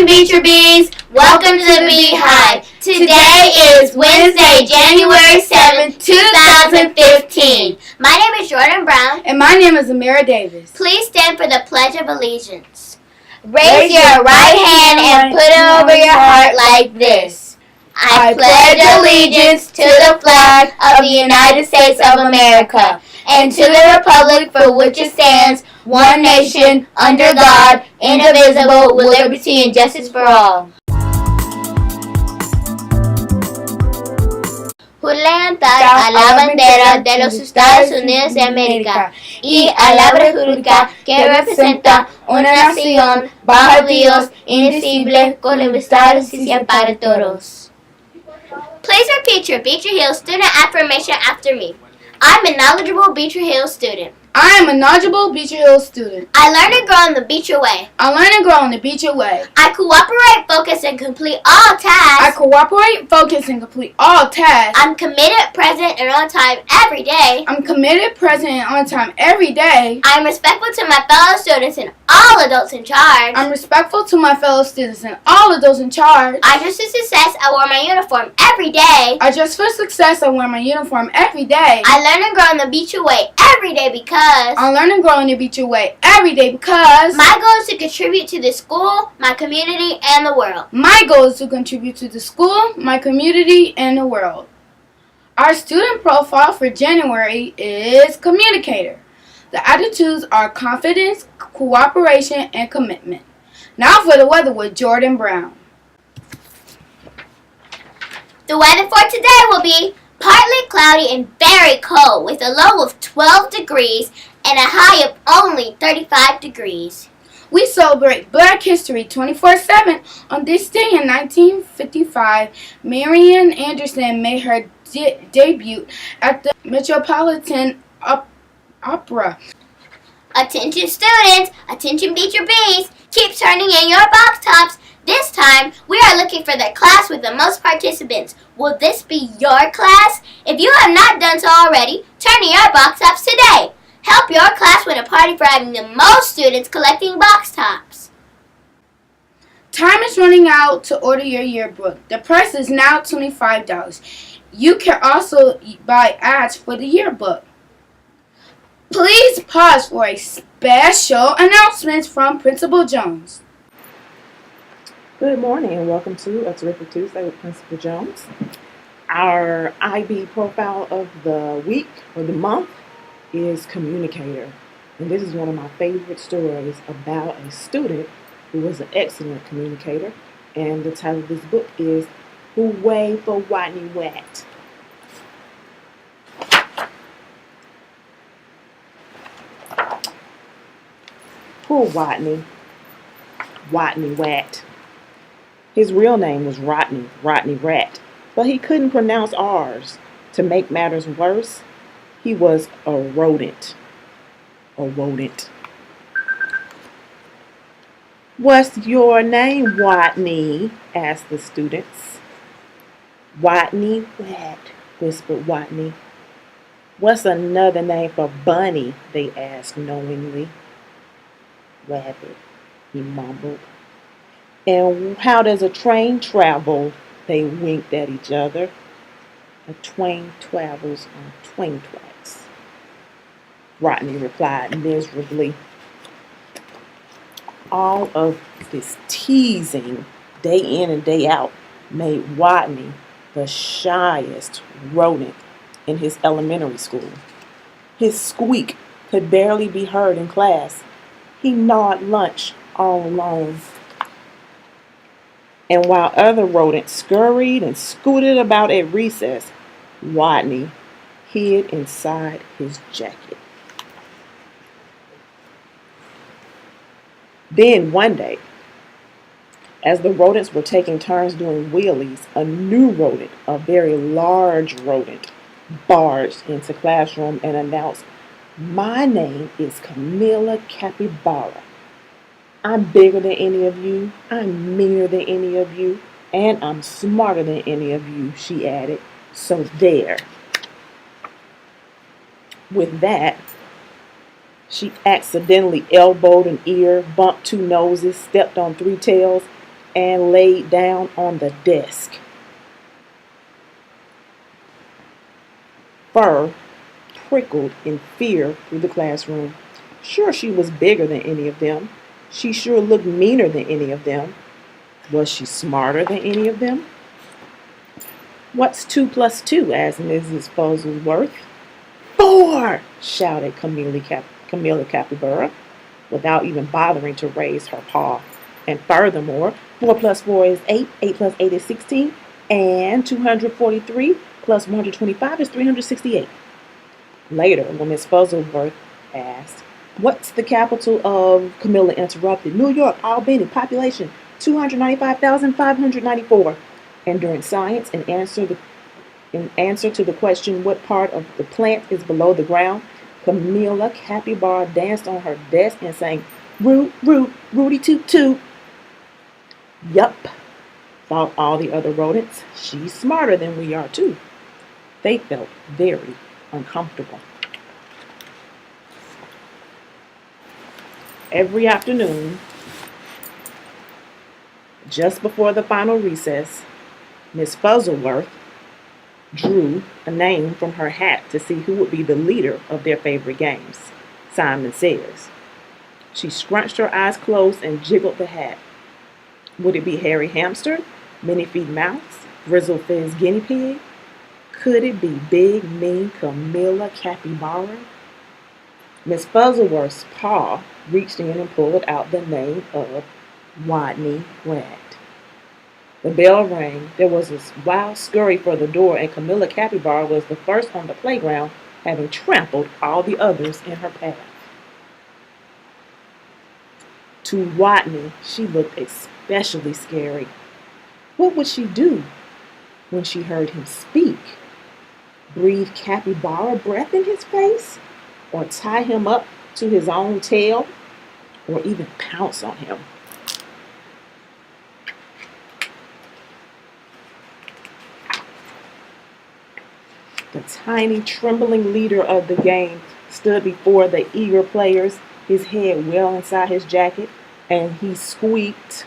morning, Beecher Bees. Welcome to the Beehive. Today is Wednesday, January 7th, 2015. My name is Jordan Brown. And my name is Amira Davis. Please stand for the Pledge of Allegiance. Raise your right hand and put it over your heart like this. I pledge allegiance to the flag of the United States of America and to the republic for which it stands, one nation, under God, indivisible, with liberty and justice for all. Juramento a la bandera de los Estados Unidos de América y a la república que representa una nación bajo Dios indivisible con libertad y justicia para todos. Please repeat your Beecher Hills student affirmation after me. I'm a knowledgeable Beecher Hills student. I am a knowledgeable Beecher Hills student. I learn and grow in the Beecher way. I learn and grow in the Beecher way. I cooperate, focus, and complete all tasks. I cooperate, focus, and complete all tasks. I'm committed, present, and on time every day. I'm committed, present, and on time every day. I'm respectful to my fellow students and all adults in charge. I'm respectful to my fellow students and all adults in charge. I dress for success. I wear my uniform every day. I dress for success. I wear my uniform every day. I learn and grow in the Beecher way every day because I learn and grow in the Beecher way every day because my goal is to contribute to the school, my community, and the world. My goal is to contribute to the school, my community, and the world. Our student profile for January is communicator. The attitudes are confidence, cooperation, and commitment. Now for the weather with Jordan Brown. The weather for today will be partly cloudy and very cold with a low of 12 degrees and a high of only 35 degrees. We celebrate Black History 24/7. On this day in 1955, Marian Anderson made her debut at the Metropolitan Opera. Attention students, attention Beecher Bees, keep turning in your box tops. This time, we are looking for the class with the most participants. Will this be your class? If you have not done so already, turn in your box tops today. Help your class win a party for having the most students collecting box tops. Time is running out to order your yearbook. The price is now $25. You can also buy ads for the yearbook. Please pause for a special announcement from Principal Jones. Good morning and welcome to A Terrific Tuesday with Principal Jones. Our IB profile of the week or the month is communicator. And this is one of my favorite stories about a student who was an excellent communicator. And the title of this book is Hooray for Whitney Watt. Poor Whitney Watt. His real name was Rodney Rat, but he couldn't pronounce R's. To make matters worse, he was a rodent. What's your name, Whitney? Asked the students. Whitney Rat, whispered Whitney. What's another name for bunny? They asked knowingly. Rabbit, he mumbled. And how does a train travel? They winked at each other. A train travels on train tracks, Rodney replied miserably. All of this teasing, day in and day out, made Whitney the shyest rodent in his elementary school. His squeak could barely be heard in class. He gnawed lunch all alone. And while other rodents scurried and scooted about at recess, Whitney hid inside his jacket. Then one day, as the rodents were taking turns doing wheelies, a new rodent, a very large rodent, barged into classroom and announced, "My name is Camilla Capybara. I'm bigger than any of you, I'm meaner than any of you, and I'm smarter than any of you," she added. So there. With that, she accidentally elbowed an ear, bumped two noses, stepped on three tails, and laid down on the desk. Fur prickled in fear through the classroom. Sure, she was bigger than any of them. She sure looked meaner than any of them. Was she smarter than any of them? "What's 2 plus 2?" asked Mrs. Fuzzleworth. "4!" shouted Camilla Capybara, without even bothering to raise her paw. "And furthermore, 4 plus 4 is 8, 8 plus 8 is 16, and 243 plus 125 is 368. Later, when Miss Fuzzleworth asked, "What's the capital of—" Camilla interrupted. "New York, Albany, population 295,594. And during science, in answer to the question, what part of the plant is below the ground, Camilla Capybara danced on her desk and sang, 'Root, root, rooty toot toot.'" "Yup," thought all the other rodents. "She's smarter than we are, too." They felt very uncomfortable. Every afternoon, just before the final recess, Miss Fuzzleworth drew a name from her hat to see who would be the leader of their favorite games. Simon Says. She scrunched her eyes closed and jiggled the hat. Would it be Hairy Hamster, Minnie Feed Mouse, Grizzle Fizz Guinea Pig? Could it be big, mean Camilla Capybara? Miss Fuzzleworth's paw reached in and pulled out the name of Watney Rat. The bell rang. There was a wild scurry for the door, and Camilla Capybara was the first on the playground, having trampled all the others in her path. To Watney, she looked especially scary. What would she do when she heard him speak? Breathe capybara breath in his face? Or tie him up to his own tail? Or even pounce on him? The tiny, trembling leader of the game stood before the eager players, his head well inside his jacket, and he squeaked,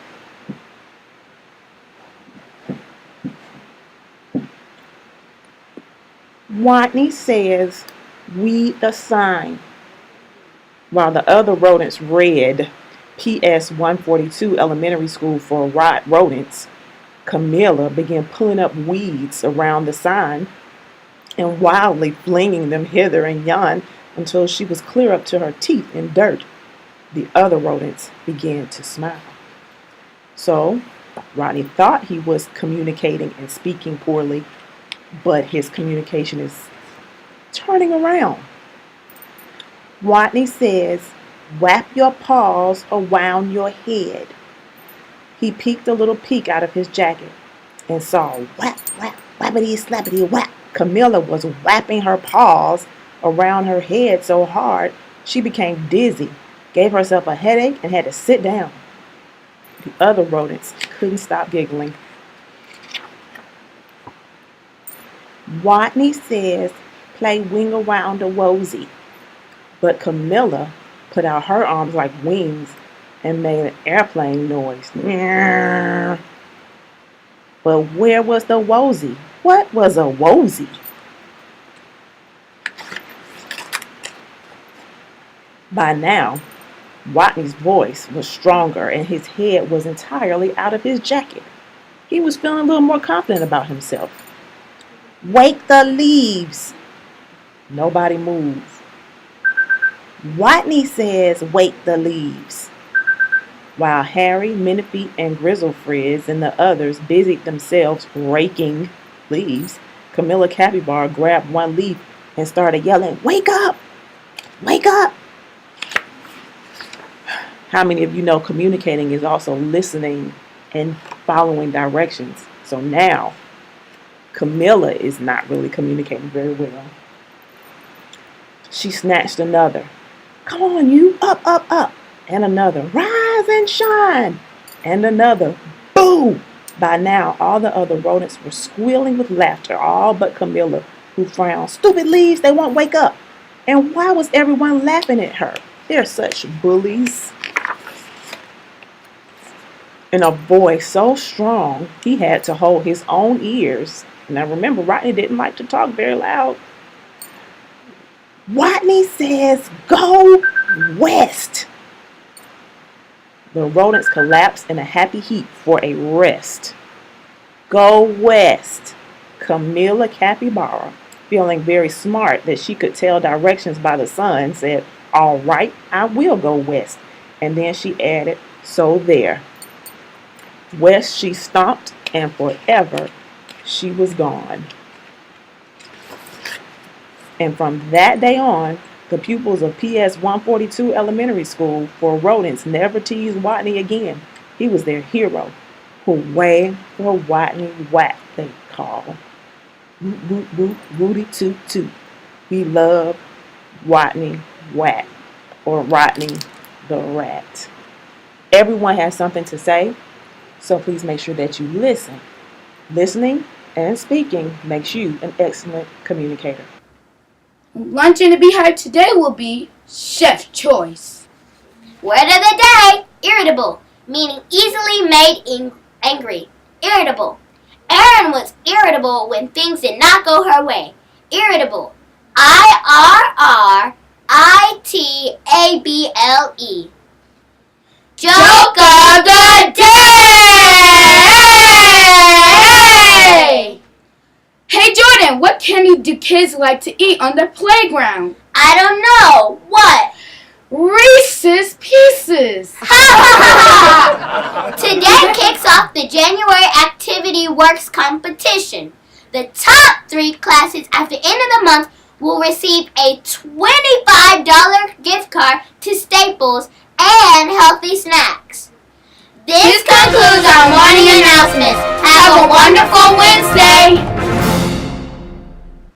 "Watney says, read the sign." While the other rodents read PS 142 Elementary School for Rodents, Camilla began pulling up weeds around the sign and wildly flinging them hither and yon until she was clear up to her teeth in dirt. The other rodents began to smile. So, Rodney thought he was communicating and speaking poorly, but his communication is turning around. Watney says, "Wrap your paws around your head." He peeked a little peek out of his jacket and saw whap, whap, whappity, slappity, whap. Camilla was wrapping her paws around her head so hard she became dizzy, gave herself a headache, and had to sit down. The other rodents couldn't stop giggling. Watney says, "Play wing around a wosy." But Camilla put out her arms like wings and made an airplane noise. But where was the wosy? What was a wosy? By now, Watney's voice was stronger and his head was entirely out of his jacket. He was feeling a little more confident about himself. "Wake the leaves." Nobody moved. Watney says, "Wake the leaves." While Harry, Minifeet, and Grizzle Frizz and the others busied themselves raking leaves, Camilla Capybara grabbed one leaf and started yelling, "Wake up! Wake up!" How many of you know communicating is also listening and following directions? So now, Camilla is not really communicating very well. She snatched another. "Come on, you! Up, up, up!" And another, "Rise and shine!" And another, "Boo!" By now, all the other rodents were squealing with laughter, all but Camilla, who frowned. "Stupid leaves, they won't wake up." And why was everyone laughing at her? They're such bullies. in a voice so strong he had to hold his own ears. Now remember, Rodney didn't like to talk very loud. Rodney says, "Go west." The rodents collapsed in a happy heap for a rest. Go west. Camilla Capybara, feeling very smart that she could tell directions by the sun, said, "All right, I will go west." And then she added, "So there." West she stomped, and forever she was gone. And from that day on, the pupils of PS 142 Elementary School for rodents never teased Watney again. He was their hero. Hooray for Watney Wat, they call. Woot, woot, woot, Woody toot toot. We love Watney Wat, or Rodney the Rat. Everyone has something to say, so please make sure that you listen. Listening and speaking makes you an excellent communicator. Lunch in the Beehive today will be Chef Choice. Word of the day, irritable, meaning easily made angry. Irritable. Erin was irritable when things did not go her way. Irritable. IRRITABLE. Joke of the day! Hey Jordan, what candy do kids like to eat on the playground? I don't know. What? Reese's Pieces. Today kicks off the January Activity Works competition. The top 3 classes at the end of the month will receive a $25 gift card to Staples and healthy snacks. This concludes our morning announcements. Have a wonderful Wednesday.